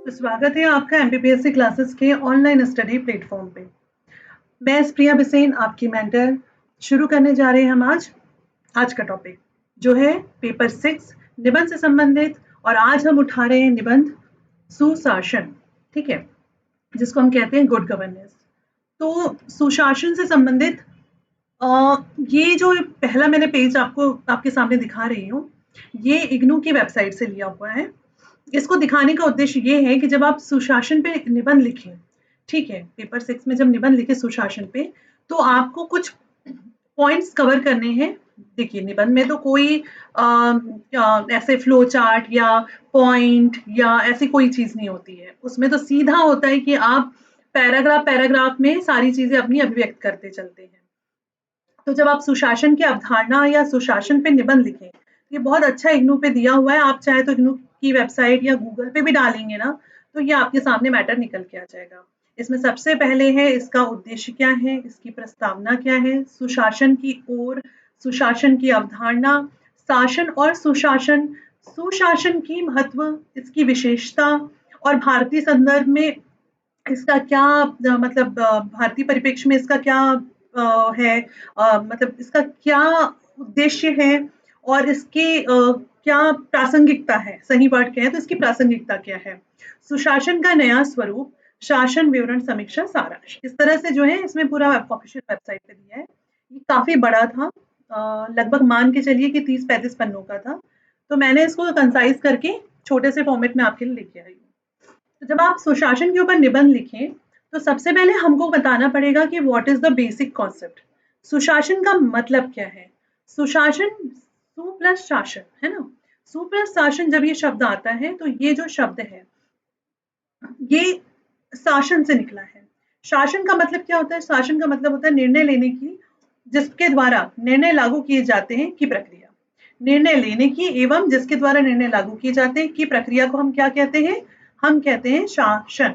तो स्वागत है आपका एमपीपीएससी क्लासेस के ऑनलाइन स्टडी प्लेटफॉर्म पे। मैं प्रिया बिसेन आपकी मेंटर। शुरू करने जा रहे हैं हम आज का टॉपिक जो है पेपर 6 निबंध से संबंधित। और आज हम उठा रहे हैं निबंध सुशासन, ठीक है, जिसको हम कहते हैं गुड गवर्नेंस। तो सुशासन से संबंधित ये जो पहला मैंने पेज आपको आपके सामने दिखा रही हूँ, ये इग्नू की वेबसाइट से लिया हुआ है। इसको दिखाने का उद्देश्य ये है कि जब आप सुशासन पे निबंध लिखें, ठीक है, पेपर 6 में जब निबंध लिखे सुशासन पे, तो आपको कुछ पॉइंट्स कवर करने हैं। देखिए, निबंध में तो कोई ऐसे फ्लो चार्ट या पॉइंट या ऐसी कोई चीज़ नहीं होती है। उसमें तो सीधा होता है कि आप पैराग्राफ में सारी चीज़ें अपनी अभिव्यक्त करते चलते हैं। तो जब आप सुशासन की अवधारणा या सुशासन पे निबंध लिखें, ये बहुत अच्छा इग्नू पे दिया हुआ है। आप चाहे तो इग्नू की वेबसाइट या गूगल पे भी डालेंगे ना, तो ये आपके सामने मैटर निकल के आ जाएगा। इसमें सबसे पहले है इसका उद्देश्य क्या है, इसकी प्रस्तावना क्या है, सुशासन की ओर, सुशासन की अवधारणा, शासन और सुशासन, सुशासन की महत्व, इसकी विशेषता और भारतीय संदर्भ में इसका क्या मतलब भारतीय परिप्रेक्ष्य में इसका क्या है, मतलब इसका क्या उद्देश्य है और इसकी क्या प्रासंगिकता है। सही वर्ड क्या है तो इसकी प्रासंगिकता क्या है। सुशासन का नया स्वरूप, शासन विवरण समीक्षा सारांश, इस तरह से जो है इसमें पूरा ऑफिशियल वेबसाइट पे दिया है। ये काफी बड़ा था, लगभग मान के चलिए कि 30-35 पन्नों का था। तो मैंने इसको कंसाइज करके छोटे से फॉर्मेट में आपके लिए लेके आई हूँ। तो जब आप सुशासन के ऊपर निबंध लिखें, तो सबसे पहले हमको बताना पड़ेगा कि what is the basic concept. सुशासन का मतलब क्या है। सुशासन सु प्लस शासन है ना। सु प्लस शासन जब ये शब्द आता है तो ये जो शब्द है ये शासन से निकला है। शासन का मतलब क्या होता है, शासन का मतलब होता है निर्णय लेने की, जिसके द्वारा निर्णय लागू किए जाते हैं की प्रक्रिया। निर्णय लेने की एवं जिसके द्वारा निर्णय लागू किए जाते हैं की प्रक्रिया को हम क्या कहते हैं, हम कहते हैं शासन।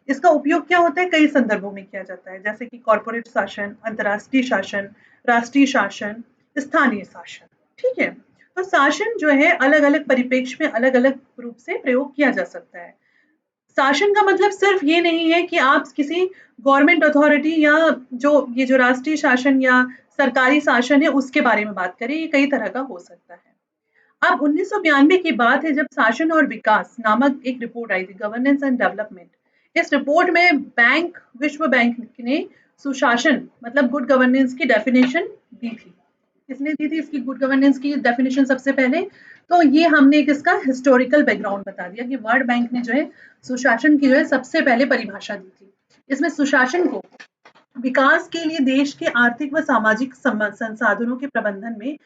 इसका उपयोग क्या होता है, कई संदर्भों में किया जाता है, जैसे कि कॉर्पोरेट शासन, अंतर्राष्ट्रीय शासन, राष्ट्रीय शासन, स्थानीय शासन, ठीक है। तो शासन जो है अलग अलग परिप्रेक्ष्य में अलग अलग रूप से प्रयोग किया जा सकता है। शासन का मतलब सिर्फ ये नहीं है कि आप किसी गवर्नमेंट अथॉरिटी या जो राष्ट्रीय शासन या सरकारी शासन है उसके बारे में बात करें, ये कई तरह का हो सकता है। अब 1992 की बात है जब शासन और विकास नामक एक रिपोर्ट आई थी, गवर्नेंस एंड डेवलपमेंट। इस रिपोर्ट में विश्व बैंक ने सुशासन मतलब गुड गवर्नेंस की डेफिनेशन दी थी। किसने दी थी इसकी गुड गवर्नेंस की डेफिनेशन सबसे पहले? तो ये हमने एक इसका हिस्टोरिकल बैकग्राउंड बता दिया कि वर्ल्ड बैंक ने जो है सुशासन की जो है सबसे पहले परिभाषा दी थी। इसमें सुशासन को विकास के लिए देश के आर्थिक व सामाजिक संसाधनों के प्रबंधन में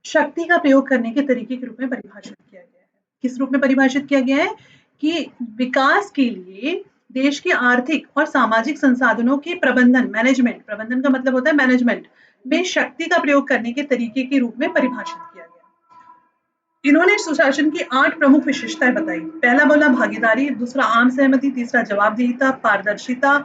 शक्ति का प्रयोग करने के तरीके के रूप में परिभाषित किया गया है। किस रूप में परिभाषित किया गया है कि विकास के लिए देश के आर्थिक और सामाजिक संसाधनों के प्रबंधन, मैनेजमेंट, प्रबंधन का मतलब होता है मैनेजमेंट में शक्ति का प्रयोग करने के तरीके के रूप में परिभाषित किया गया। इन्होंने सुशासन की 8 प्रमुख विशेषताएं बताई। पहला बोला भागीदारी, दूसरा आम सहमति, तीसरा जवाबदेहिता, पारदर्शिता,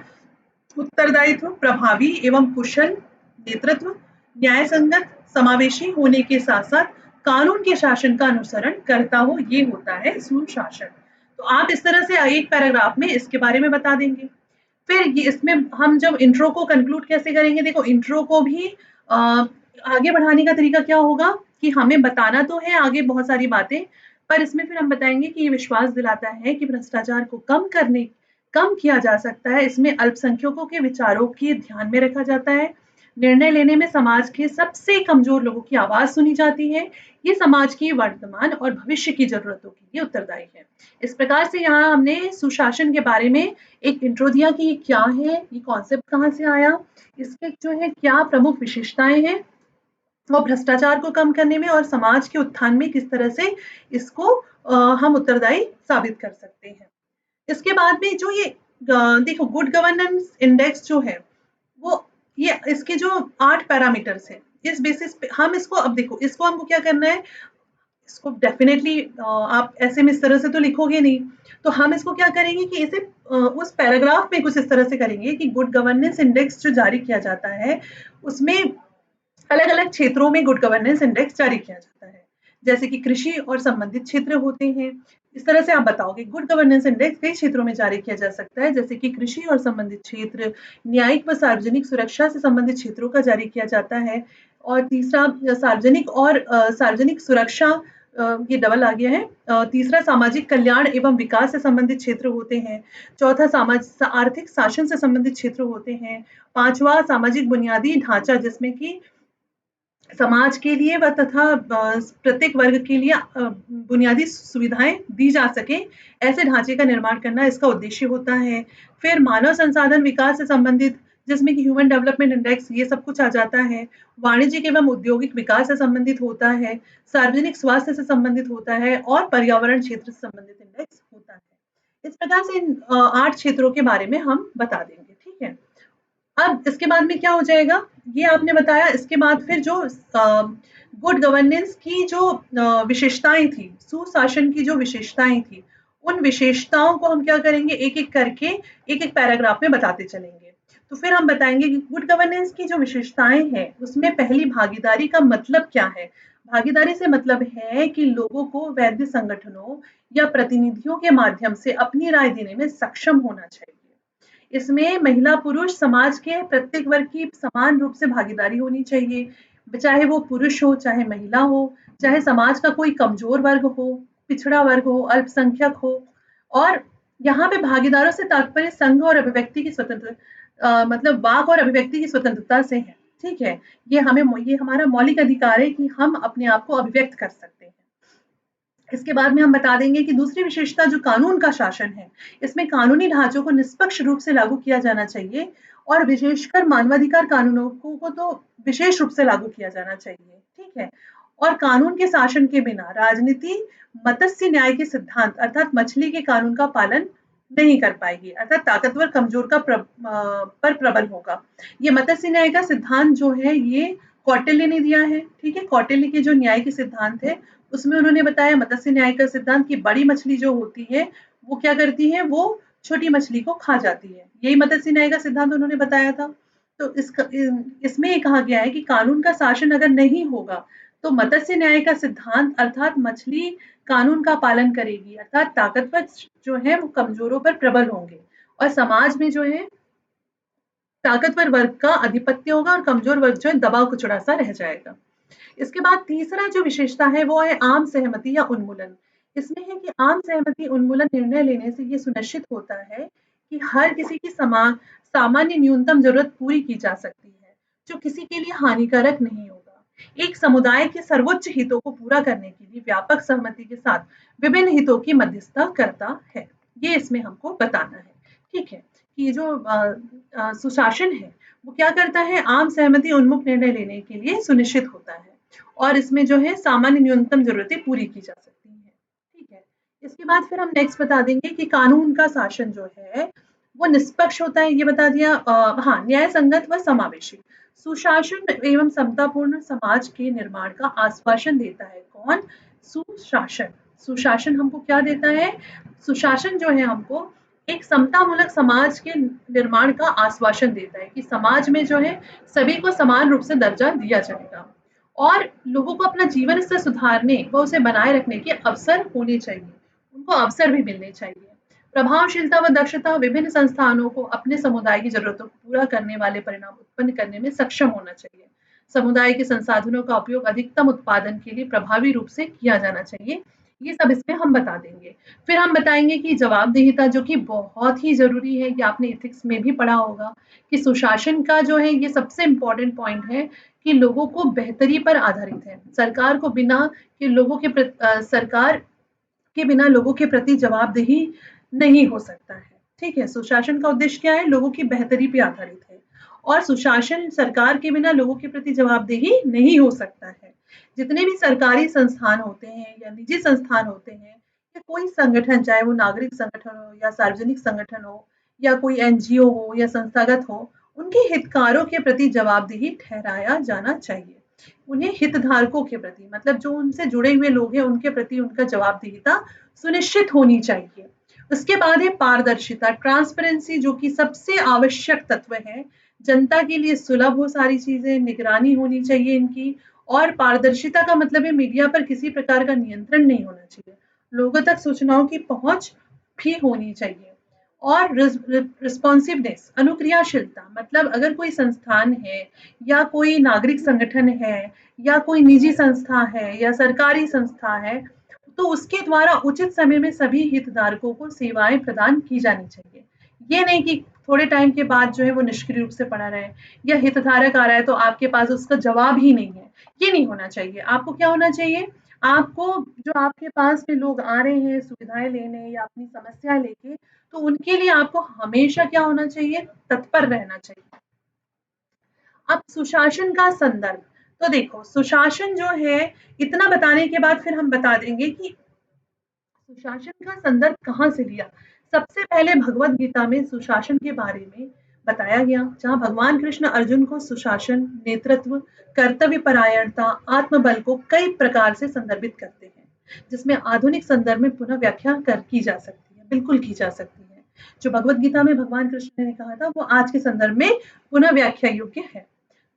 उत्तरदायित्व, प्रभावी एवं कुशल नेतृत्व, न्याय संगत, समावेशी होने के साथ साथ कानून के शासन का अनुसरण करता हो, ये होता है सुशासन। तो आप इस तरह से एक पैराग्राफ में इसके बारे में बता देंगे। फिर ये इसमें हम जब इंट्रो को कंक्लूड कैसे करेंगे, देखो इंट्रो को भी आगे बढ़ाने का तरीका क्या होगा कि हमें बताना तो है आगे बहुत सारी बातें, पर इसमें फिर हम बताएंगे कि ये विश्वास दिलाता है कि भ्रष्टाचार को कम किया जा सकता है। इसमें अल्पसंख्यकों के विचारों के ध्यान में रखा जाता है। निर्णय लेने में समाज के सबसे कमजोर लोगों की आवाज सुनी जाती है। ये समाज की वर्तमान और भविष्य की जरूरतों के लिए उत्तरदायी है। इस प्रकार से यहाँ हमने सुशासन के बारे में एक इंट्रो दिया कि ये क्या है, ये कॉन्सेप्ट कहाँ से आया, इसके जो है क्या प्रमुख विशेषताएं हैं और भ्रष्टाचार को कम करने में और समाज के उत्थान में किस तरह से इसको हम उत्तरदायी साबित कर सकते हैं। इसके बाद में जो ये देखो गुड गवर्नेंस इंडेक्स जो है वो ये इसके जो 8 पैरामीटर्स हैं, इस बेसिस पे हम इसको, अब देखो इसको हमको क्या करना है, इसको डेफिनेटली आप ऐसे में इस तरह से तो लिखोगे नहीं, तो हम इसको क्या करेंगे कि इसे उस पैराग्राफ में कुछ इस तरह से करेंगे कि गुड गवर्नेंस इंडेक्स जो जारी किया जाता है उसमें अलग अलग क्षेत्रों में गुड गवर्नेंस इंडेक्स जारी किया जाता है। जैसे कि कृषि और संबंधित क्षेत्र होते हैं। इस तरह से आप बताओगे। गुड गवर्नेंस इंडेक्स कई क्षेत्रों में जारी किया जा सकता है, जैसे कि कृषि और संबंधित क्षेत्र, न्यायिक व सार्वजनिक सुरक्षा से संबंधित क्षेत्रों का जारी किया जाता है। और तीसरा सार्वजनिक और सार्वजनिक सुरक्षा, ये डबल आ गया है। तीसरा सामाजिक कल्याण एवं विकास से संबंधित क्षेत्र होते हैं। चौथा आर्थिक शासन से संबंधित क्षेत्र होते हैं। पांचवा सामाजिक बुनियादी ढांचा, जिसमें कि समाज के लिए व तथा प्रत्येक वर्ग के लिए बुनियादी सुविधाएं दी जा सके, ऐसे ढांचे का निर्माण करना इसका उद्देश्य होता है। फिर मानव संसाधन विकास से संबंधित, जिसमें कि ह्यूमन डेवलपमेंट इंडेक्स ये सब कुछ आ जाता है। वाणिज्यिक एवं औद्योगिक विकास से संबंधित होता है। सार्वजनिक स्वास्थ्य से संबंधित होता है और पर्यावरण क्षेत्र से संबंधित इंडेक्स होता है। इस प्रकार से इन 8 क्षेत्रों के बारे में हम बता देंगे, ठीक है। अब इसके बाद में क्या हो जाएगा, ये आपने बताया। इसके बाद फिर जो गुड गवर्नेंस की जो विशेषताएं थी, सुशासन की जो विशेषताएं थी, उन विशेषताओं को हम क्या करेंगे, एक एक करके एक एक पैराग्राफ में बताते चलेंगे। तो फिर हम बताएंगे कि गुड गवर्नेंस की जो विशेषताएं हैं, उसमें पहली भागीदारी का मतलब क्या है। भागीदारी से मतलब है कि लोगों को वैध संगठनों या प्रतिनिधियों के माध्यम से अपनी राय देने में सक्षम होना चाहिए। इसमें महिला पुरुष समाज के प्रत्येक वर्ग की समान रूप से भागीदारी होनी चाहिए, चाहे वो पुरुष हो, चाहे महिला हो, चाहे समाज का कोई कमजोर वर्ग हो, पिछड़ा वर्ग हो, अल्पसंख्यक हो। और यहाँ पे भागीदारों से तात्पर्य संघ और अभिव्यक्ति की मतलब वाक और अभिव्यक्ति की स्वतंत्रता से है, ठीक है। ये हमारा मौलिक अधिकार है कि हम अपने आप को अभिव्यक्त कर सकते हैं। इसके बाद में हम बता देंगे कि दूसरी विशेषता जो कानून का शासन है, इसमें कानूनी ढांचों को निष्पक्ष रूप से लागू किया जाना चाहिए और विशेषकर मानवाधिकार कानूनों को तो विशेष रूप से लागू किया जाना चाहिए, ठीक है। और कानून के शासन के बिना राजनीति मत्स्य न्याय के सिद्धांत अर्थात मछली के कानून का पालन नहीं कर पाएगी, अर्थात ताकतवर कमजोर का पर प्रबल होगा। ये मत्स्य न्याय का सिद्धांत जो है, ये कौटिल्य ने दिया है, ठीक है। कौटिल्य के जो न्याय के सिद्धांत है, उसमें उन्होंने बताया मत्स्य न्याय का सिद्धांत की बड़ी मछली जो होती है, वो क्या करती है, वो छोटी मछली को खा जाती है। यही मत्स्य न्याय का सिद्धांत उन्होंने बताया था। तो इसमें ये कहा गया है कि कानून का शासन अगर नहीं होगा, तो मत्स्य न्याय का सिद्धांत अर्थात मछली कानून का पालन करेगी, अर्थात ताकतवर जो है वो कमजोरों पर प्रबल होंगे और समाज में जो है ताकतवर वर्ग का अधिपत्य होगा और कमजोर वर्ग जो है दबाव कुचड़ा सा रह जाएगा। इसके बाद तीसरा जो विशेषता है वो है आम सहमति या उन्मूलन। इसमें है कि आम सहमति उन्मूलन निर्णय लेने से ये सुनिश्चित होता है कि हर किसी की सामान्य न्यूनतम जरूरत पूरी की जा सकती है, जो किसी के लिए हानिकारक नहीं होगा। एक समुदाय के सर्वोच्च हितों को पूरा करने के लिए व्यापक सहमति के साथ विभिन्न हितों की मध्यस्थता करता है। ये इसमें हमको बताना है, ठीक है। कि ये जो सुशासन है, वो क्या करता है, आम सहमति उन्मुख निर्णय लेने के लिए सुनिश्चित होता है और इसमें जो है सामान्य न्यूनतम जरूरतें पूरी की जा सकती हैं, ठीक है। इसके बाद फिर हम नेक्स्ट बता देंगे कि कानून का शासन जो है वो निष्पक्ष होता है, ये बता दिया। हाँ, न्याय संगत व समावेशी। सुशासन एवं समतापूर्ण समाज के निर्माण का आश्वासन देता है कौन, सुशासन। सुशासन हमको क्या देता है, सुशासन जो है हमको एक समतामूलक समाज के निर्माण का आश्वासन देता है कि समाज में जो है सभी को समान रूप से दर्जा दिया जाएगा और लोगों को अपना जीवन स्तर सुधारने व उसे बनाए रखने के अवसर होने चाहिए, उनको अवसर भी मिलने चाहिए। प्रभावशीलता व दक्षता विभिन्न संस्थानों को अपने समुदाय की जरूरतों को पूरा करने वाले परिणाम उत्पन्न करने में सक्षम होना चाहिए। समुदाय के संसाधनों का उपयोग अधिकतम उत्पादन के लिए प्रभावी रूप से किया जाना चाहिए। ये सब इसमें हम बता देंगे। फिर हम बताएंगे कि जवाबदेहिता, जो कि बहुत ही जरूरी है, ये आपने एथिक्स में भी पढ़ा होगा कि सुशासन का जो है ये सबसे इम्पोर्टेंट पॉइंट है कि लोगों को बेहतरी पर आधारित है। सरकार को बिना कि लोगों के सरकार के बिना लोगों के प्रति जवाबदेही नहीं हो सकता है, ठीक है। सुशासन का उद्देश्य क्या है, लोगों की बेहतरी पे आधारित है और सुशासन सरकार के बिना लोगों के प्रति जवाबदेही नहीं हो सकता है। जितने भी सरकारी संस्थान होते हैं या निजी संस्थान होते हैं या कोई संगठन, चाहे वो नागरिक संगठन हो या सार्वजनिक संगठन हो या कोई एनजीओ हो या संस्थागत हो, उनके हितकारों के प्रति जवाबदेही ठहराया जाना चाहिए। उन्हें हितधारकों के प्रति, मतलब जो उनसे जुड़े हुए लोग हैं, उनके प्रति उनका जवाबदेहिता सुनिश्चित होनी चाहिए। उसके बाद है पारदर्शिता, ट्रांसपेरेंसी, जो कि सबसे आवश्यक तत्व है। जनता के लिए सुलभ हो सारी चीजें, निगरानी होनी चाहिए इनकी और पारदर्शिता का मतलब है मीडिया पर किसी प्रकार का नियंत्रण नहीं होना चाहिए, लोगों तक सूचनाओं की पहुंच भी होनी चाहिए। और रिस्पॉन्सिवनेस, अनुक्रियाशीलता, मतलब अगर कोई संस्थान है या कोई नागरिक संगठन है या कोई निजी संस्था है या सरकारी संस्था है, तो उसके द्वारा उचित समय में सभी हितधारकों को सेवाएं प्रदान की जानी चाहिए। ये नहीं कि थोड़े टाइम के बाद जो है वो निष्क्रिय रूप से पड़ा रहे, या हितधारक आ रहा है तो आपके पास उसका जवाब ही नहीं है। ये नहीं होना चाहिए। आपको क्या होना चाहिए, आपको जो आपके पास में लोग आ रहे हैं सुविधाएं लेने या अपनी समस्याएं लेके, तो उनके लिए आपको हमेशा क्या होना चाहिए, तत्पर रहना चाहिए। अब सुशासन का संदर्भ, तो देखो सुशासन जो है, इतना बताने के बाद फिर हम बता देंगे कि सुशासन का संदर्भ कहाँ से लिया। सबसे पहले भगवत गीता में सुशासन के बारे में बताया गया, जहाँ भगवान कृष्ण अर्जुन को सुशासन, नेतृत्व, कर्तव्य परायणता, आत्मबल को कई प्रकार से संदर्भित करते हैं, जिसमें आधुनिक संदर्भ में पुनः व्याख्या की जा सकती है, बिल्कुल की जा सकती है। जो भगवत गीता में भगवान कृष्ण ने कहा था वो आज के संदर्भ में पुनः व्याख्या योग्य है।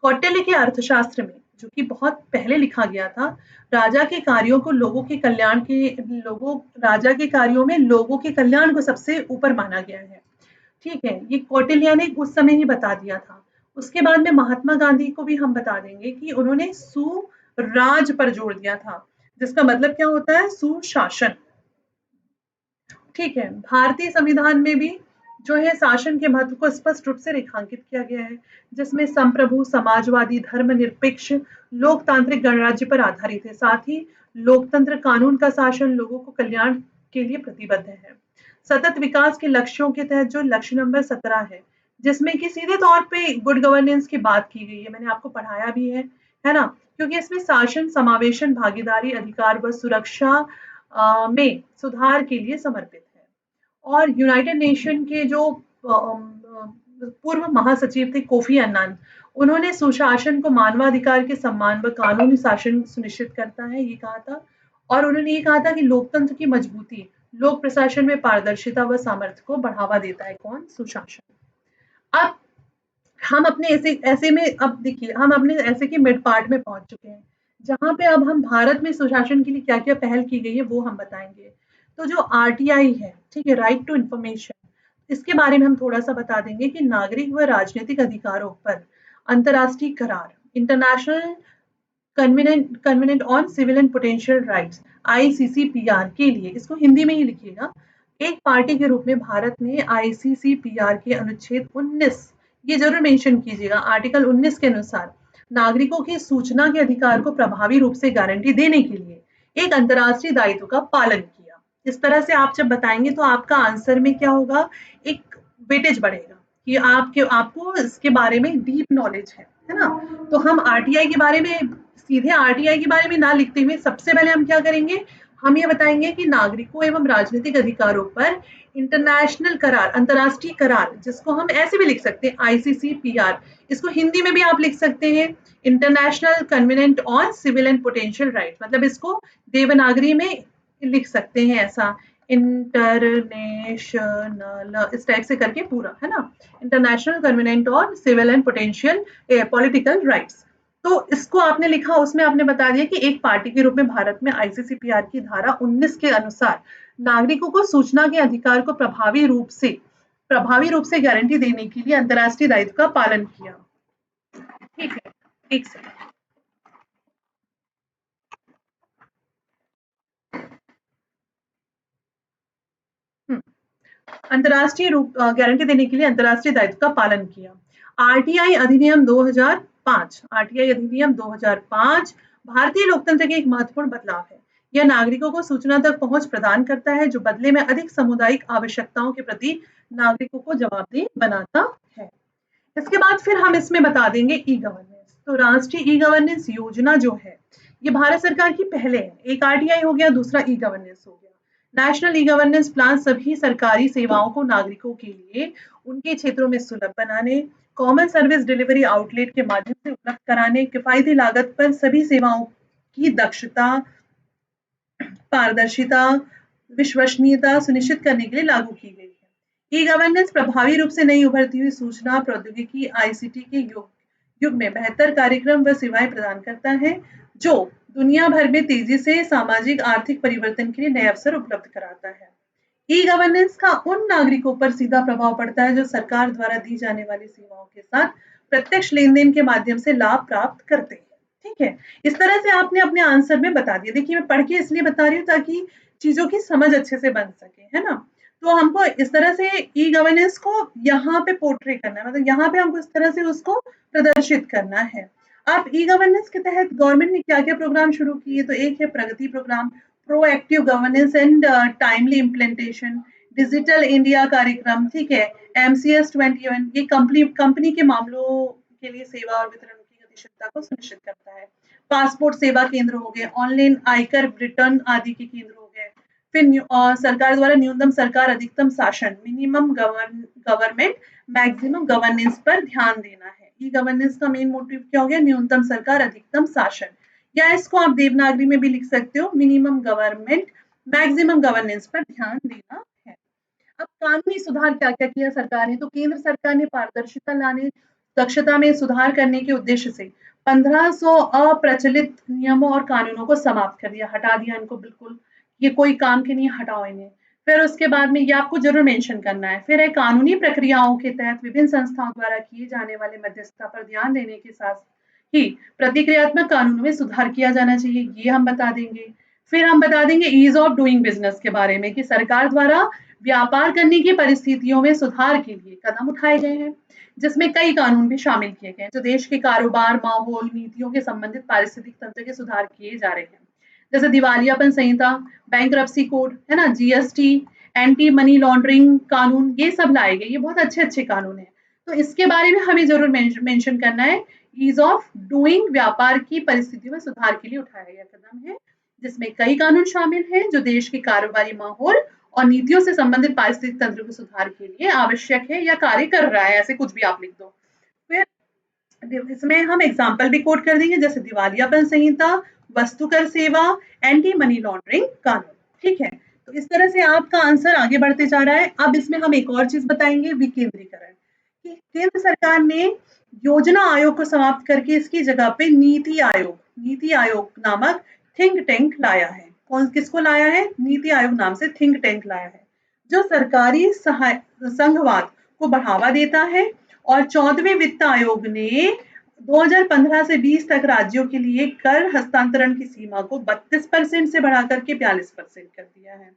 कौटिल्य के अर्थशास्त्र में, जो कि बहुत पहले लिखा गया था, राजा के कार्यों को लोगों के कल्याण के लोगों राजा के कार्यों में लोगों के कल्याण को सबसे ऊपर माना गया है। ठीक है, ये कौटिल्य ने उस समय ही बता दिया था। उसके बाद में महात्मा गांधी को भी हम बता देंगे कि उन्होंने सुराज पर जोर दिया था, जिसका मतलब क्या होता है, सुशासन। ठीक है, भारतीय संविधान में भी जो है शासन के महत्व को स्पष्ट रूप से रेखांकित किया गया है, जिसमें संप्रभु, समाजवादी, धर्मनिरपेक्ष, लोकतांत्रिक गणराज्य पर आधारित है। साथ ही लोकतंत्र, कानून का शासन लोगों को कल्याण के लिए प्रतिबद्ध है। सतत विकास के लक्ष्यों के तहत जो लक्ष्य नंबर 17 है, जिसमें कि सीधे तौर पे गुड गवर्नेंस की बात की गई है, मैंने आपको पढ़ाया भी है ना, क्योंकि इसमें शासन, समावेशन, भागीदारी, अधिकार व सुरक्षा में सुधार के लिए समर्पित है। और यूनाइटेड नेशन के जो पूर्व महासचिव थे कोफी अन्नान, उन्होंने सुशासन को मानवाधिकार के सम्मान व कानूनी शासन सुनिश्चित करता है, ये कहा था। और उन्होंने ये कहा था कि लोकतंत्र की मजबूती लोक प्रशासन में पारदर्शिता व सामर्थ्य को बढ़ावा देता है, कौन, सुशासन। अब हम अपने ऐसे ऐसे में, अब देखिए हम अपने ऐसे के मिड पार्ट में पहुंच चुके हैं, जहां पे अब हम भारत में सुशासन के लिए क्या क्या पहल की गई है वो हम बताएंगे। तो जो आरटीआई है, ठीक है, राइट टू इंफॉर्मेशन, इसके बारे में हम थोड़ा सा बता देंगे कि नागरिक व राजनीतिक अधिकारों पर अंतर्राष्ट्रीय करार, international covenant on civil and potential rights, ICCPR के लिए, इसको हिंदी में ही लिखिएगा, एक पार्टी के रूप में भारत ने आईसीसीपीआर के अनुच्छेद 19, ये जरूर मेंशन कीजिएगा, आर्टिकल 19 के अनुसार नागरिकों की सूचना के अधिकार को प्रभावी रूप से गारंटी देने के लिए एक अंतर्राष्ट्रीय दायित्व का पालन किया। इस तरह से आप जब बताएंगे तो आपका आंसर में क्या होगा, एक वेटेज बढ़ेगा कि आपको इसके बारे में डीप नॉलेज है ना। तो हम आरटीआई के बारे में, सीधे आरटीआई के बारे में ना लिखते हुए सबसे पहले हम क्या करेंगे, हम ये बताएंगे कि नागरिकों एवं राजनीतिक अधिकारों पर इंटरनेशनल करार, अंतर्राष्ट्रीय करार, जिसको हम ऐसे भी लिख सकते हैं आईसीसीपीआर, इसको हिंदी में भी आप लिख सकते हैं international covenant on civil and potential right, मतलब इसको देवनागरी में लिख सकते हैं ऐसा, इंटरनेशनल, इस टाइप से करके पूरा, है ना, international covenant on civil and potential political rights. तो इसको आपने लिखा, उसमें आपने बता दिया कि एक पार्टी के रूप में भारत में आईसीसीपीआर की धारा 19 के अनुसार नागरिकों को सूचना के अधिकार को प्रभावी रूप से गारंटी देने के लिए अंतर्राष्ट्रीय दायित्व का पालन किया। ठीक है, एक सेकंड। अंतर्राष्ट्रीय रूप गारंटी देने के लिए अंतर्राष्ट्रीय दायित्व का पालन किया। आरटीआई अधिनियम 2005, आरटीआई अधिनियम 2005 भारतीय लोकतंत्र के एक महत्वपूर्ण बदलाव है। यह नागरिकों को सूचना तक पहुंच प्रदान करता है, जो बदले में अधिक सामुदायिक आवश्यकताओं के प्रति नागरिकों को जवाबदेह बनाता है। इसके बाद फिर हम इसमें बता देंगे ई गवर्नेंस। तो राष्ट्रीय ई गवर्नेंस योजना जो है, ये भारत सरकार की पहले है, एक आरटीआई हो गया, दूसरा ई गवर्नेंस हो गया। नेशनल ई गवर्नेंस प्लान सभी सरकारी सेवाओं को नागरिकों के लिए उनके क्षेत्रों में सुलभ बनाने, कॉमन सर्विस डिलीवरी आउटलेट के माध्यम से उपलब्ध कराने, किफायती लागत पर सभी सेवाओं की दक्षता, पारदर्शिता, विश्वसनीयता सुनिश्चित करने के लिए लागू की गई है। ई गवर्नेंस प्रभावी रूप से नई उभरती हुई सूचना प्रौद्योगिकी आईसीटी के युग में बेहतर कार्यक्रम व सेवाएं प्रदान करता है, जो दुनिया भर में तेजी से सामाजिक आर्थिक परिवर्तन के लिए नए अवसर उपलब्ध कराता है। ई गवर्नेंस का उन नागरिकों पर सीधा प्रभाव पड़ता है जो सरकार द्वारा दी जाने वाली सेवाओं के साथ प्रत्यक्ष लेन-देन के माध्यम से लाभ प्राप्त करते हैं। ठीक है? इस तरह से आपने अपने आंसर में बता दिया। देखिए, मैं पढ़ के इसलिए बता रही हूँ ताकि चीज़ों की समझ अच्छे से बन सके, है ना? तो हमको इस तरह से ई गवर्नेंस को यहाँ पे पोर्ट्रे करना है, मतलब यहाँ पे हमको इस तरह से उसको प्रदर्शित करना है। अब ई गवर्नेंस के तहत गवर्नमेंट ने क्या-क्या प्रोग्राम शुरू किए, तो एक है Pragati program, proactive governance and timely implementation, digital India कार्यक्रम, ठीक है, एमसीएस 21, ये कंपनी के मामलों के लिए सेवा और वितरण की गतिशीलता को सुनिश्चित करता है। पासपोर्ट सेवा केंद्र हो गए, ऑनलाइन आयकर रिटर्न आदि के केंद्र हो गए। फिर सरकार द्वारा न्यूनतम सरकार अधिकतम शासन, मिनिमम गवर्नमेंट मैक्सिमम गवर्नेंस पर ध्यान देना है। ई गवर्नेंस का मेन मोटिव क्या हो गया, न्यूनतम सरकार अधिकतम शासन, या इसको आप देवनागरी में भी लिख सकते हो, मिनिमम गवर्नमेंट मैक्सिमम गवर्नेंस पर ध्यान देना है। अब कानूनी सुधार क्या-क्या किया सरकार ने, तो केंद्र सरकार ने पारदर्शिता लाने, दक्षता में सुधार करने के उद्देश्य से 1500 अप्रचलित नियमों और कानूनों को समाप्त कर दिया, हटा दिया इनको बिल्कुल, ये कोई काम के नहीं, हटाओ इन्हें। फिर उसके बाद में ये आपको ज़रूर मेंशन करना है। फिर है कानूनी प्रक्रियाओं के तहत विभिन्न संस्थाओं द्वारा किए जाने वाले मध्यस्थता पर ध्यान देने के साथ ही प्रतिक्रियात्मक कानूनों में सुधार किया जाना चाहिए, ये हम बता देंगे। फिर हम बता देंगे ईज़ ऑफ डूइंग बिज़नेस के बारे में कि सरकार द्वारा व्यापार करने की परिस्थितियों में सुधार के लिए कदम उठाए गए हैं, जिसमें कई कानून भी शामिल किए गए हैं, जो देश के कारोबार, माहौल, नीतियों के संबंधित पारिस्थितिक तंत्र के सुधार किए जा रहे हैं। जैसे दिवालियापन संहिता, बैंक्रप्सी कोड, है ना, जीएसटी, एंटी मनी लॉन्ड्रिंग कानून, ये सब लाए गए, ये बहुत अच्छे-अच्छे कानून हैं। तो इसके बारे में हमें ज़रूर मेंशन करना है, ईज़ ऑफ डूइंग, व्यापार की परिस्थितियों में सुधार के लिए उठाया गया कदम है, जिसमें कई कानून शामिल हैं, जो देश के कारोबारी माहौल और नीतियों से संबंधित पारिस्थितिक तंत्र के सुधार के लिए आवश्यक है या कार्य कर रहा है, ऐसे कुछ भी आप लिख दो। फिर इसमें हम एग्जाम्पल भी कोट कर देंगे, जैसे दिवालियापन संहिता, वस्तु कर सेवा, एंटी मनी लॉन्ड्रिंग कानून। ठीक है, तो इस तरह से आपका आंसर आगे बढ़ते जा रहा है। अब इसमें हम एक और चीज बताएंगे, विकेंद्रीकरण, कि केंद्र सरकार ने योजना आयोग को समाप्त करके इसकी जगह पे नीति आयोग नामक थिंक टैंक लाया है। कौन किसको लाया है, नीति आयोग नाम से थिंक टैंक लाया है, जो सरकारी संघवाद को बढ़ावा देता है। और 14वें वित्त आयोग ने 2015 से 20 तक राज्यों के लिए कर हस्तांतरण की सीमा को 32% से बढ़ाकर के 42% कर दिया है।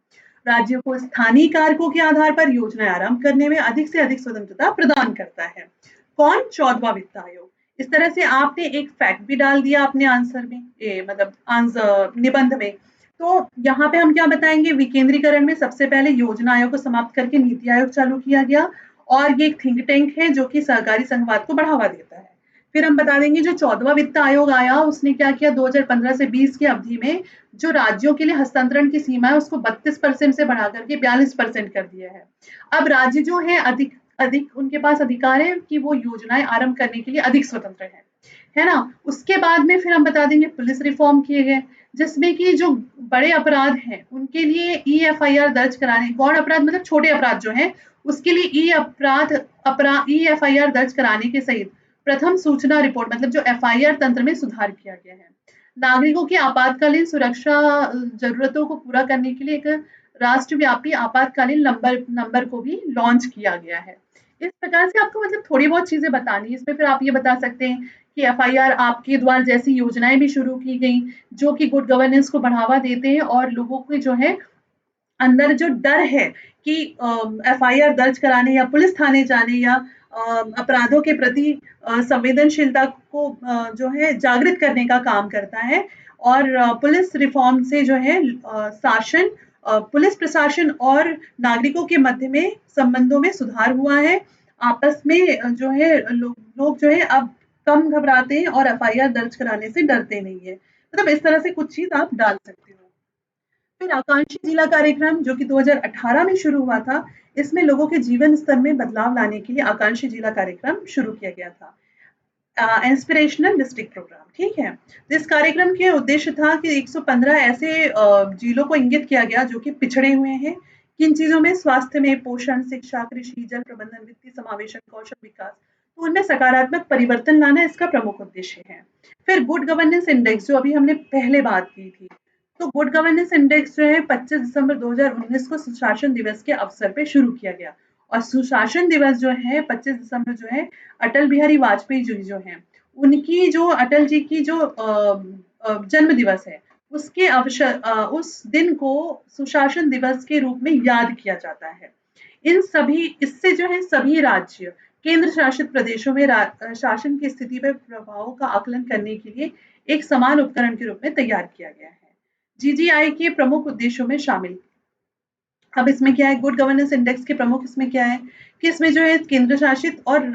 राज्यों को स्थानीय कारकों के आधार पर योजनाएं आरंभ करने में अधिक से अधिक स्वतंत्रता प्रदान करता है। कौन, 14वां वित्त आयोग। इस तरह से आपने एक फैक्ट भी डाल दिया अपने आंसर में, मतलब आंसर निबंध में। तो यहाँ पे हम क्या बताएंगे, विकेंद्रीकरण में सबसे पहले योजना आयोग को समाप्त करके नीति आयोग चालू किया गया, और ये एक थिंक टैंक है जो कि सहकारी संघवाद को बढ़ावा देता है। फिर हम बता देंगे जो 14वां वित्त आयोग आया, उसने क्या किया, 2015 से 20 की अवधि में जो राज्यों के लिए हस्तांतरण की सीमा है उसको 32% से बढ़ा करके 42% कर दिया है। अब राज्य जो है अधिक अधिक उनके पास अधिकार है कि वो योजनाएं आरंभ करने के लिए अधिक स्वतंत्र है ना। उसके बाद में फिर हम बता देंगे पुलिस रिफॉर्म किए गए, जिसमें कि जो बड़े अपराध हैं उनके लिए ईएफआईआर दर्ज कराने, गौण अपराध मतलब छोटे अपराध जो हैं, उसके लिए ईएफआईआर दर्ज कराने के सहित प्रथम सूचना रिपोर्ट मतलब जो एफआईआर तंत्र में सुधार किया गया है। नागरिकों की आपातकालीन सुरक्षा जरूरतों को पूरा करने के लिए एक राष्ट्रव्यापी आपातकालीन नंबर को भी लॉन्च किया गया है। इस प्रकार से आपको मतलब थोड़ी बहुत चीजें बतानी है इसमें। फिर आप ये बता सकते हैं कि एफआईआर आपके द्वारा जैसी योजनाएं भी शुरू की गई जो कि गुड गवर्नेंस को बढ़ावा देते हैं, और लोगों के जो है अंदर जो डर है कि एफआईआर दर्ज कराने या पुलिस थाने जाने या अपराधों के प्रति संवेदनशीलता को जो है जागृत करने का काम करता है। और पुलिस रिफॉर्म से जो है शासन, पुलिस प्रशासन और नागरिकों के मध्य में संबंधों में सुधार हुआ है। आपस में जो है लोग जो है अब कम घबराते हैं और एफआईआर दर्ज कराने से डरते नहीं है। मतलब इस तरह से कुछ चीज आप डाल सकते हो। फिर आकांक्षी जिला कार्यक्रम जो कि 2018 में शुरू हुआ था, इसमें लोगों के जीवन स्तर में बदलाव लाने के लिए आकांक्षी जिला कार्यक्रम शुरू किया गया था। इंस्पिरेशनल डिस्ट्रिक्ट प्रोग्राम, ठीक है। तो इस कार्यक्रम के उद्देश्य था कि 115 ऐसे जिलों को इंगित किया गया जो कि पिछड़े हुए हैं। किन चीजों में, स्वास्थ्य में, पोषण, शिक्षा, कृषि, जल प्रबंधन, वित्तीय समावेशन, कौशल विकास। तो उनमें सकारात्मक परिवर्तन लाना इसका प्रमुख उद्देश्य है। फिर गुड गवर्नेंस इंडेक्स जो अभी हमने पहले बात की थी, तो गुड गवर्नेंस इंडेक्स जो है 25 दिसंबर 2019 को सुशासन दिवस के अवसर पे शुरू किया गया। और सुशासन दिवस जो है 25 दिसंबर जो है अटल बिहारी वाजपेयी जी जो हैं, उनकी जो अटल जी की जो जन्म दिवस है, उसके उस दिन को सुशासन दिवस के रूप में याद किया जाता है। इन सभी इससे जो है सभी राज्य केंद्र शासित प्रदेशों में शासन की स्थिति पर प्रभावों का आकलन करने के लिए एक समान उपकरण के रूप में तैयार किया गया है। जीजीआई के प्रमुख उद्देश्यों में शामिल। अब इसमें क्या है, गुड गवर्नेंस इंडेक्स के प्रमुख इसमें क्या है कि इसमें जो है केंद्र शासित और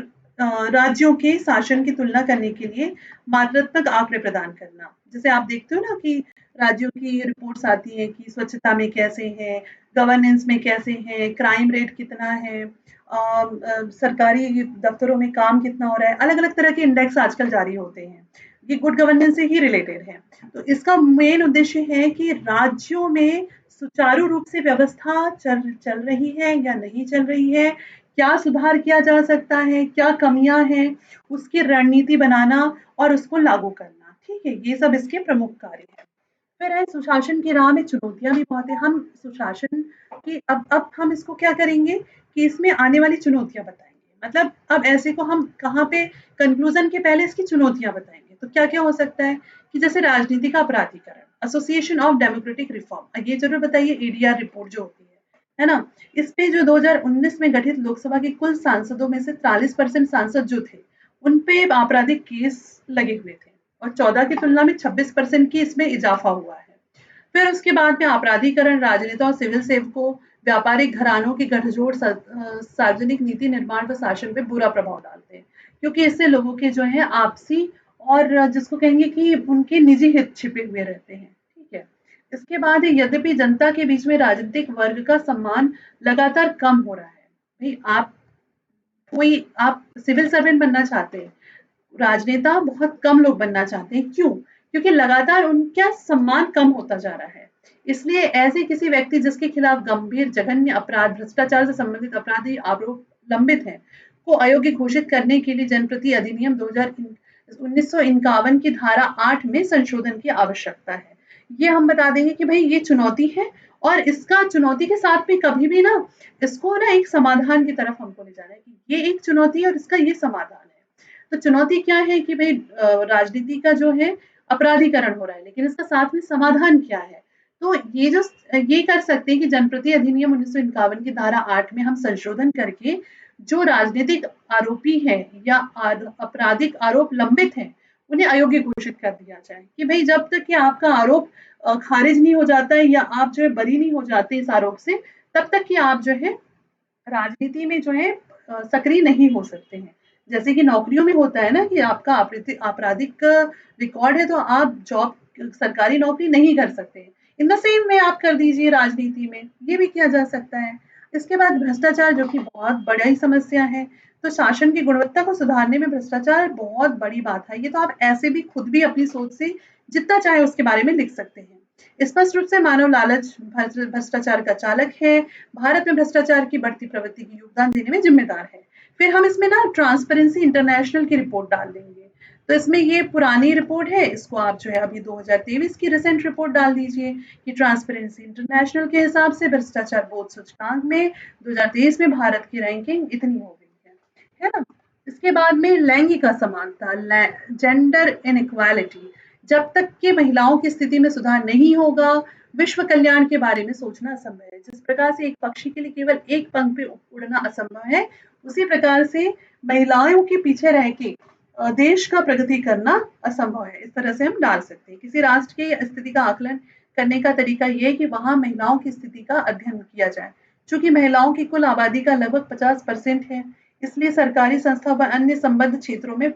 राज्यों के शासन की तुलना करने के लिए मात्रात्मक आंकड़े प्रदान करना। जैसे आप देखते हो ना कि राज्यों की रिपोर्ट्स आती है कि स्वच्छता में कैसे है, गवर्नेंस में कैसे है, क्राइम रेट कितना है, सरकारी दफ्तरों में काम कितना हो रहा है, अलग अलग तरह के इंडेक्स आजकल जारी होते हैं, ये गुड गवर्नेंस से ही रिलेटेड है। तो इसका मेन उद्देश्य है कि राज्यों में सुचारू रूप से व्यवस्था चल रही है या नहीं चल रही है, क्या सुधार किया जा सकता है, क्या कमियां हैं, उसकी रणनीति बनाना और उसको लागू करना। ठीक है, ये सब इसके प्रमुख कार्य हैं। फिर है सुशासन की राह में चुनौतियां भी बहुत है। हम सुशासन की अब हम इसको क्या करेंगे कि इसमें आने वाली चुनौतियां बताएंगे। मतलब अब ऐसे को हम कहाँ पे कंक्लूजन के पहले इसकी चुनौतियां बताएंगे। तो क्या क्या हो सकता है कि जैसे राजनीति का अपराधीकरण, एसोसिएशन ऑफ डेमोक्रेटिक रिफॉर्म, ये जरूर बताइए एडीआर रिपोर्ट जो होती है ना, इस पे जो 2019 में गठित लोकसभा के कुल सांसदों में से 43% सांसद जो थे, उन पे आपराधिक केस लगे हुए थे और 14 की तुलना में 26% की इसमें इजाफा हुआ है। फिर उसके बाद में आपराधिकरण राजनेता और सिविल सेवकों, व्यापारिक घरानों की गठजोड़ सार्वजनिक नीति निर्माण व शासन पे बुरा प्रभाव डालते हैं, क्योंकि इससे लोगों के जो है आपसी और जिसको कहेंगे कि उनके निजी हित छिपे हुए रहते हैं। ठीक है, इसके बाद यद्यपि जनता के बीच में राजनीतिक वर्ग का सम्मान लगातार कम हो रहा है। भाई आप सिविल सर्वेंट बनना चाहते हैं, राजनेता बहुत कम लोग बनना चाहते हैं। क्यों? क्योंकि लगातार उनका सम्मान कम होता जा रहा है। इसलिए ऐसे किसी व्यक्ति जिसके खिलाफ गंभीर जघन्य अपराध, भ्रष्टाचार से संबंधित अपराधी आरोप लंबित हैं, को अयोग्य घोषित करने के लिए जनप्रति अधिनियम 1951 की धारा 8 में संशोधन की आवश्यकता है। ये हम बता देंगे कि भाई ये चुनौती है और इसका चुनौती के साथ भी कभी भी ना इसको ना एक समाधान की तरफ हमको ले जाना है कि ये एक चुनौती है और इसका ये समाधान है। तो चुनौती क्या है कि भाई राजनीति का जो है अपराधीकरण हो रहा है, लेकिन इसका साथ में समाधान क्या है? तो ये कर सकते हैं कि जनप्रति अधिनियम 1951 की धारा 8 में हम संशोधन करके जो राजनीतिक आरोपी है या आपराधिक आरोप लंबित हैं, उन्हें अयोग्य घोषित कर दिया जाए कि भाई जब तक कि आपका आरोप खारिज नहीं हो जाता है या आप जो है बरी नहीं हो जाते इस आरोप से, तब तक कि आप जो है राजनीति में जो है सक्रिय नहीं हो सकते हैं। जैसे कि नौकरियों में होता है ना कि आपका आपराधिक रिकॉर्ड है तो आप जॉब सरकारी नौकरी नहीं कर सकते। इन द सेम वे आप कर दीजिए राजनीति में, ये भी किया जा सकता है। इसके बाद भ्रष्टाचार जो कि बहुत बड़ी समस्या है, तो शासन की गुणवत्ता को सुधारने में भ्रष्टाचार बहुत बड़ी बात है। ये तो आप ऐसे भी खुद भी अपनी सोच से जितना चाहे उसके बारे में लिख सकते हैं। स्पष्ट रूप से मानव लालच भ्रष्टाचार का चालक है, भारत में भ्रष्टाचार की बढ़ती प्रवृत्ति की योगदान देने में जिम्मेदार है। फिर हम इसमें ना ट्रांसपेरेंसी इंटरनेशनल की रिपोर्ट डाल देंगे। तो इसमें ये पुरानी रिपोर्ट है, इसको आप जो है अभी 2023 की रिसेंट रिपोर्ट डाल दीजिए कि ट्रांसपेरेंसी इंटरनेशनल के हिसाब से भ्रष्टाचार बोध सूचकांक में 2023 में भारत की रैंकिंग इतनी हो गई है ना? इसके बाद में लैंगिक असमानता, जेंडर इनइक्वालिटी, जब तक कि महिलाओं की स्थिति में सुधार नहीं होगा, विश्व कल्याण के बारे में सोचना असंभव है। जिस प्रकार से एक पक्षी के लिए केवल एक पंख पे उड़ना असंभव है, उसी प्रकार से महिलाओं के पीछे रह के देश का प्रगति करना असंभव है। इस तरह से हम डाल सकते हैं। किसी राष्ट्र की स्थिति का आकलन करने का तरीका ये है कि वहाँ महिलाओं की स्थिति का अध्ययन किया जाए। चूंकि महिलाओं की कुल आबादी का लगभग 50% है, इसलिए सरकारी संस्था व अन्य संबद्ध क्षेत्रों में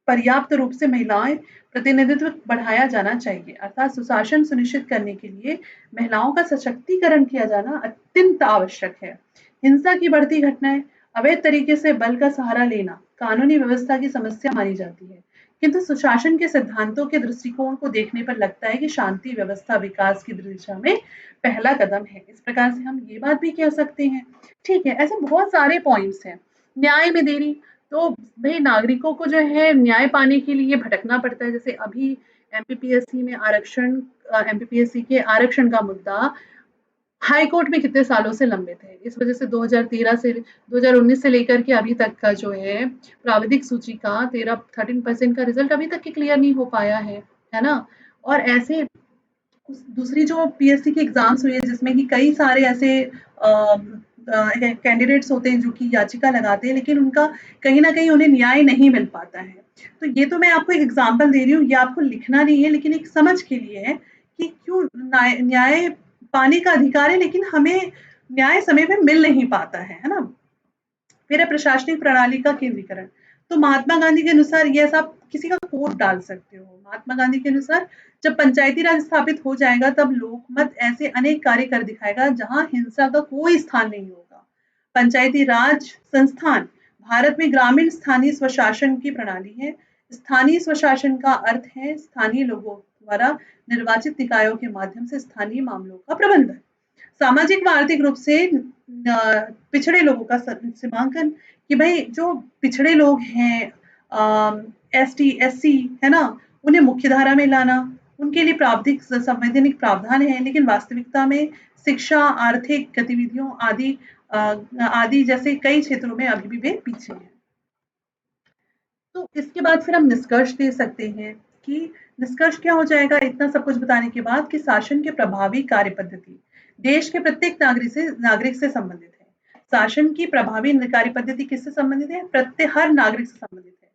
पर्याप्त रूप से महिलाएं प्रतिनिधित्व बढ़ाया जाना चाहिए। अर्थात सुशासन सुनिश्चित करने के लिए महिलाओं का सशक्तिकरण किया जाना अत्यंत आवश्यक है। हिंसा की बढ़ती घटनाएं, अवैध तरीके से बल का सहारा लेना कानूनी व्यवस्था की समस्या मानी जाती है, किंतु सुशासन के सिद्धांतों के दृष्टिकोण को देखने पर लगता है कि शांति व्यवस्था विकास की दिशा में पहला कदम है। इस प्रकार से हम ये बात भी कह सकते हैं। ठीक है, ऐसे बहुत सारे पॉइंट्स हैं। न्याय में देरी, तो भई नागरिकों को जो है न्याय पाने के लिए भटकना पड़ता है। जैसे अभी एमपीपीएससी में एमपीपीएससी के आरक्षण का मुद्दा हाई कोर्ट में कितने सालों से लंबित है। इस वजह से 2013 से 2019 से लेकर के अभी तक का जो है प्राविधिक सूची का 13% का रिजल्ट अभी तक के क्लियर नहीं हो पाया है ना? और ऐसे दूसरी जो पीएससी की एग्जाम्स हुई है जिसमें कि कई सारे ऐसे कैंडिडेट्स होते हैं जो कि याचिका लगाते हैं, लेकिन उनका कहीं ना कहीं उन्हें न्याय नहीं मिल पाता है। तो ये तो मैं आपको एक एग्जाम्पल दे रही हूँ, ये आपको लिखना नहीं है लेकिन एक समझ के लिए है कि क्यों न्याय पाने का अधिकार है लेकिन हमें न्याय समय पे मिल नहीं पाता है ना? फिर है प्रशासनिक प्रणाली का केंद्रीकरण। तो महात्मा गांधी के अनुसार ये ऐसा आप किसी का कोट डाल सकते हो। महात्मा गांधी के अनुसार जब पंचायती राज स्थापित हो जाएगा तब लोकमत ऐसे अनेक कार्य कर दिखाएगा जहां हिंसा का कोई स्थान नहीं होगा। पंचायती राज संस्थान भारत में ग्रामीण स्थानीय स्वशासन की प्रणाली है। स्थानीय स्वशासन का अर्थ है स्थानीय लोगों द्वारा निर्वाचित निकायों के माध्यम से स्थानीय मामलों का प्रबंधन। सामाजिक व आर्थिक रूप से पिछड़े लोगों का सीमांकन कि भाई जो पिछड़े लोग हैं, एसटी एससी है ना, उन्हें मुख्य धारा में लाना, उनके लिए प्रावधिक संवैधानिक प्रावधान है लेकिन वास्तविकता में शिक्षा आर्थिक गतिविधियों आदि जैसे कई क्षेत्रों में अभी भी वे पीछे हैं। तो इसके बाद फिर हम निष्कर्ष दे सकते हैं कि निष्कर्ष क्या हो जाएगा इतना सब कुछ बताने के बाद कि शासन के प्रभावी कार्य पद्धति देश के प्रत्येक नागरिक से संबंधित है। शासन की प्रभावी कार्य पद्धति किससे संबंधित है? प्रत्येक हर नागरिक से संबंधित है।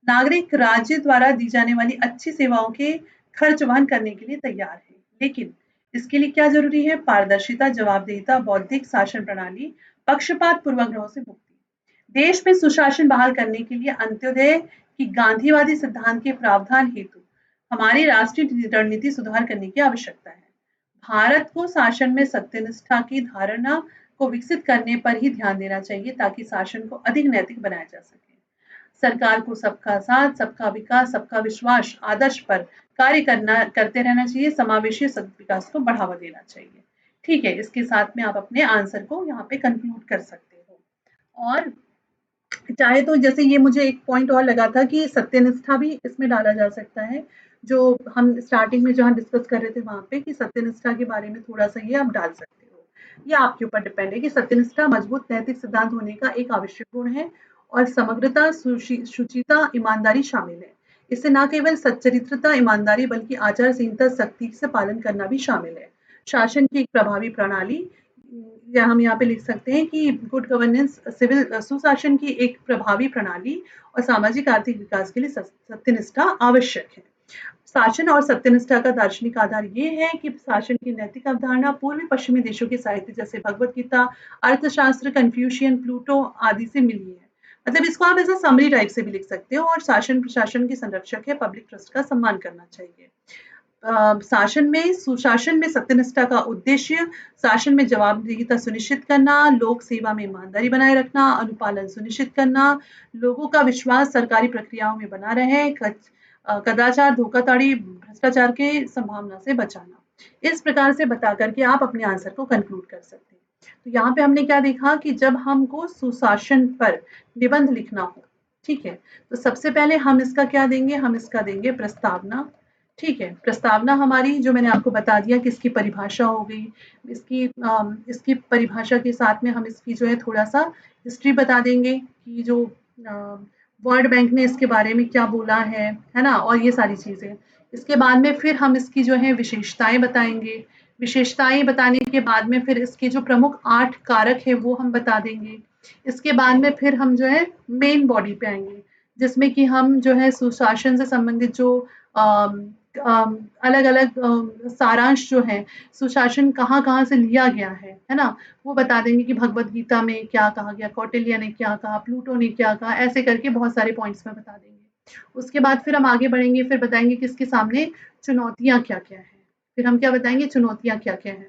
नागरिक राज्य द्वारा दी जाने वाली अच्छी सेवाओं के खर्च वहन करने के लिए तैयार है, लेकिन इसके लिए क्या जरूरी है? पारदर्शिता, जवाबदेहिता, बौद्धिक शासन प्रणाली, पक्षपात पूर्वाग्रहों से मुक्ति। देश में सुशासन बहाल करने के लिए अंत्योदय की गांधीवादी सिद्धांत के प्रावधान हेतु हमारी राष्ट्रीय रणनीति सुधार करने की आवश्यकता है। भारत को शासन में सत्यनिष्ठा की धारणा को विकसित करने पर ही ध्यान देना चाहिए ताकि शासन को अधिक नैतिक बनाया जा सके। सरकार को सबका साथ, सबका विकास, सबका विश्वास आदर्श पर कार्य करते रहना चाहिए। समावेशी विकास को बढ़ावा देना चाहिए। ठीक है, इसके साथ में आप अपने आंसर को यहाँ पे कंक्लूड कर सकते हो। और चाहे तो जैसे ये मुझे एक पॉइंट और लगा था कि सत्यनिष्ठा भी इसमें डाला जा सकता है, जो हम स्टार्टिंग में जहाँ डिस्कस कर रहे थे वहाँ पे कि सत्यनिष्ठा के बारे में थोड़ा-सा ये आप डाल सकते हो। ये आपके ऊपर डिपेंड है कि सत्यनिष्ठा मजबूत नैतिक सिद्धांत होने का एक आवश्यक गुण है और समग्रता, शुचिता, ईमानदारी शामिल है। इससे न केवल सच्चरित्रता, ईमानदारी बल्कि आचार संहिता सख्ती से पालन करना भी शामिल है। शासन की एक प्रभावी प्रणाली या हम यहाँ पे लिख सकते हैं कि गुड गवर्नेंस सिविल सुशासन की एक प्रभावी प्रणाली और सामाजिक आर्थिक विकास के लिए सत्यनिष्ठा आवश्यक है। शासन और सत्यनिष्ठा का दार्शनिक आधार ये है कि शासन की नैतिक अवधारणा पूर्वी पश्चिमी देशों के साहित्य जैसे भगवत गीता, अर्थशास्त्र, कन्फ्यूशियन, प्लूटो आदि से मिली है। मतलब इसको आप ऐसा समरी टाइप से भी लिख सकते हो। और शासन प्रशासन के संरक्षक है, पब्लिक ट्रस्ट का सम्मान करना चाहिए। सुशासन में सत्यनिष्ठा का उद्देश्य शासन में जवाबदेहिता सुनिश्चित करना, लोक सेवा में ईमानदारी बनाए रखना, अनुपालन सुनिश्चित करना, लोगों का विश्वास सरकारी प्रक्रियाओं में बना रहे, कदाचार, धोखाधड़ी, भ्रष्टाचार के संभावना से बचाना। इस प्रकार से बता करके आप अपने आंसर को कंक्लूड कर सकते हैं। तो यहाँ पे हमने क्या देखा कि जब हमको सुशासन पर निबंध लिखना हो, ठीक है, तो सबसे पहले हम इसका क्या देंगे? हम इसका देंगे प्रस्तावना। ठीक है, प्रस्तावना हमारी जो मैंने आपको बता दिया कि इसकी परिभाषा हो गई, इसकी परिभाषा के साथ में हम इसकी जो है थोड़ा-सा हिस्ट्री बता देंगे कि जो वर्ल्ड बैंक ने इसके बारे में क्या बोला है ना? और ये सारी चीज़ें। इसके बाद में फिर हम इसकी जो है विशेषताएँ बताएँगे। विशेषताएँ बताने के बाद में फिर इसके जो प्रमुख 8 कारक हैं वो हम बता देंगे। इसके बाद में फिर हम जो है मेन बॉडी पे आएँगे, जिसमें कि हम जो है सुशासन से संबंधित जो अलग-अलग सारांश जो है सुशासन कहाँ-कहाँ से लिया गया है ना? वो बता देंगे कि भगवत गीता में क्या कहा गया, कौटिल्य ने क्या कहा, प्लूटो ने क्या कहा, ऐसे करके बहुत सारे पॉइंट्स में बता देंगे। उसके बाद फिर हम आगे बढ़ेंगे, फिर बताएँगे कि इसके सामने चुनौतियाँ क्या-क्या हैं। फिर हम क्या बताएँगे चुनौतियाँ क्या-क्या हैं।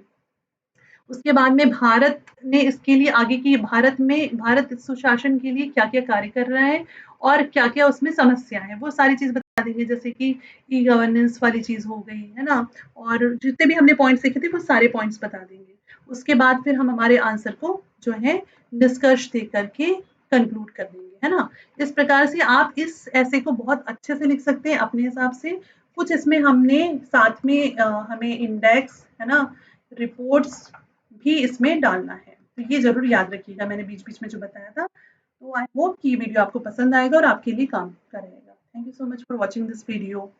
उसके बाद में भारत ने इसके लिए आगे की भारत सुशासन के लिए क्या-क्या कार्य कर रहा है और क्या-क्या उसमें समस्या है, वो सारी चीज़ बता देंगे जैसे कि ई गवर्नेंस वाली चीज़ हो गई, है ना? और जितने भी हमने पॉइंट्स देखे थे वो सारे पॉइंट्स बता देंगे। उसके बाद फिर हम हमारे आंसर को जो है निष्कर्ष दे करके कंक्लूड कर देंगे, है ना? इस प्रकार से आप इस ऐसे को बहुत अच्छे से लिख सकते हैं अपने हिसाब से। कुछ इसमें हमने साथ में हमें इंडेक्स, है ना, रिपोर्ट्स भी इसमें डालना है। तो ये ज़रूर याद रखिएगा, मैंने बीच-बीच में जो बताया था। तो आई होप कि ये वीडियो आपको पसंद आएगा और आपके लिए काम करेगा। Thank you so much for watching this video.